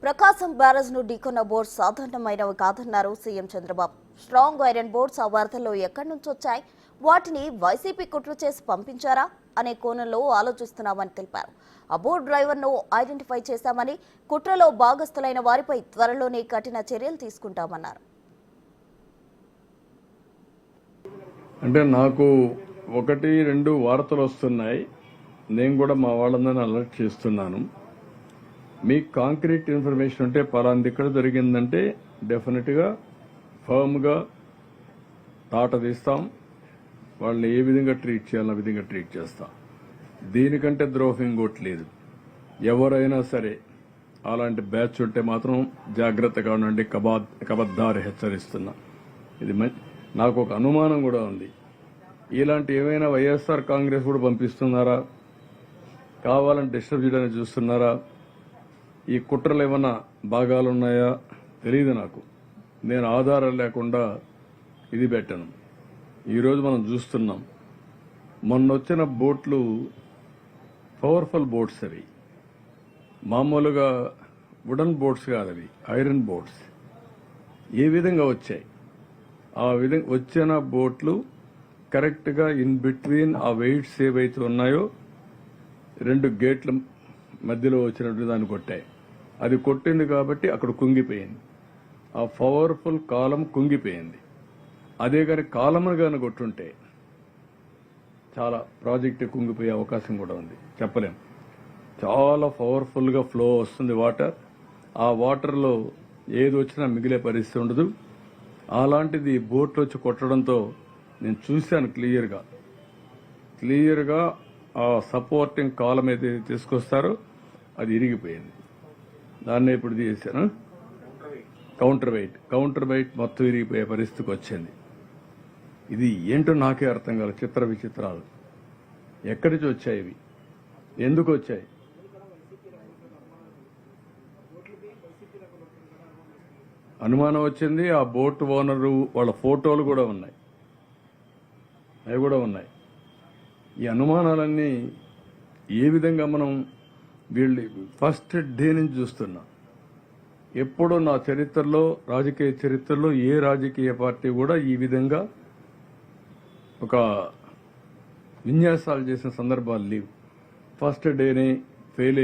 ప్రకాశం barrage ను ఢీకొన్న boards సాధారణమైనవి కాదన్నారు CM Chandrababu. Strong iron boards ఆ వరదల్లో ఎక్కడి నుంచి వచ్చాయి, వాటిని వైసీపీ కుట్ర చేసి పంపించారా అనే కోణంలో ఆలోచిస్తున్నామని తెలిపారు. ఆ బోర్డు డ్రైవర్ ను ఐడెంటిఫై చేశామని, కుట్రలో భాగస్థులైన వారిపై త్వరలోనే కఠిన చర్యలు తీసుకుంటామన్నారు. అంటే నాకు 1-2 వార్తలు వస్తున్నాయి. నేను కూడా మా వాళ్ళందరినీ అలర్ట్ చేస్తున్నాను. మీకు కాంక్రీట్ ఇన్ఫర్మేషన్ ఉంటే పలాంది ఇక్కడ జరిగిందంటే డెఫినెట్గా ఫర్మ్గా తాట తీస్తాం. వాళ్ళని ఏ విధంగా ట్రీట్ చేయాలో ఆ విధంగా ట్రీట్ చేస్తాం. దీనికంటే ద్రోహం ఇంకోటి లేదు. ఎవరైనా సరే అలాంటి బ్యాచ్ ఉంటే మాత్రం జాగ్రత్తగా ఉండండి, కబద్దారి హెచ్చరిస్తున్నా. ఇది నాకు ఒక అనుమానం కూడా ఉంది. ఇలాంటి ఏమైనా వైఎస్ఆర్ కాంగ్రెస్ కూడా పంపిస్తున్నారా, కావాలని డిస్టర్బ్ చేయడానికి చూస్తున్నారా, ఈ కుట్రలు ఏమైనా భాగాలున్నాయా తెలియదు నాకు. నేను ఆధారాలు లేకుండా ఇది పెట్టను. ఈరోజు మనం చూస్తున్నాం, మొన్న వచ్చిన బోట్లు పవర్ఫుల్ బోట్స్, అవి మామూలుగా వుడన్ బోట్స్ కాదు, అవి ఐరన్ బోట్స్. ఏ విధంగా వచ్చాయి, ఆ విధంగా వచ్చిన బోట్లు కరెక్ట్గా ఇన్ బిట్వీన్ ఆ వెయిట్స్ ఏవైతే ఉన్నాయో 2 గేట్ల మధ్యలో వచ్చినట్టు దాన్ని కొట్టాయి. అది కొట్టింది కాబట్టి అక్కడ కుంగిపోయింది. ఆ పవర్ఫుల్ కాలం కుంగిపోయింది. అదే కానీ కాలమ్ను కానీ కొట్టుంటే చాలా ప్రాజెక్టు కుంగిపోయే అవకాశం కూడా ఉంది. చెప్పలేం. చాలా పవర్ఫుల్గా ఫ్లో వస్తుంది వాటర్. ఆ వాటర్లో ఏది వచ్చినా మిగిలే పరిస్థితి ఉండదు. అలాంటిది బోట్లు వచ్చి కొట్టడంతో నేను చూశాను క్లియర్గా ఆ సపోర్టింగ్ కాలం అయితే తీసుకొస్తారో అది ఇరిగిపోయింది. దాన్ని ఇప్పుడు తీసాను. కౌంటర్ వెయిట్ మొత్తం ఇరిగిపోయే పరిస్థితికి వచ్చింది. ఇది ఏంటో నాకే అర్థం కాదు. చిత్ర విచిత్రాలు ఎక్కడి నుంచి వచ్చాయి, ఇవి ఎందుకు వచ్చాయి? అనుమానం వచ్చింది. ఆ బోట్ ఓనరు వాళ్ళ ఫోటోలు కూడా ఉన్నాయి, అవి కూడా ఉన్నాయి. ఈ అనుమానాలన్నీ ఏ విధంగా మనం వీళ్ళు ఫస్ట్ డే నుంచి చూస్తున్నా. ఎప్పుడూ నా చరిత్రలో, రాజకీయ చరిత్రలో ఏ రాజకీయ పార్టీ కూడా ఈ విధంగా ఒక విన్యాసాలు చేసిన సందర్భాలు లేవు. ఫస్ట్ డేనే ఫెయిల్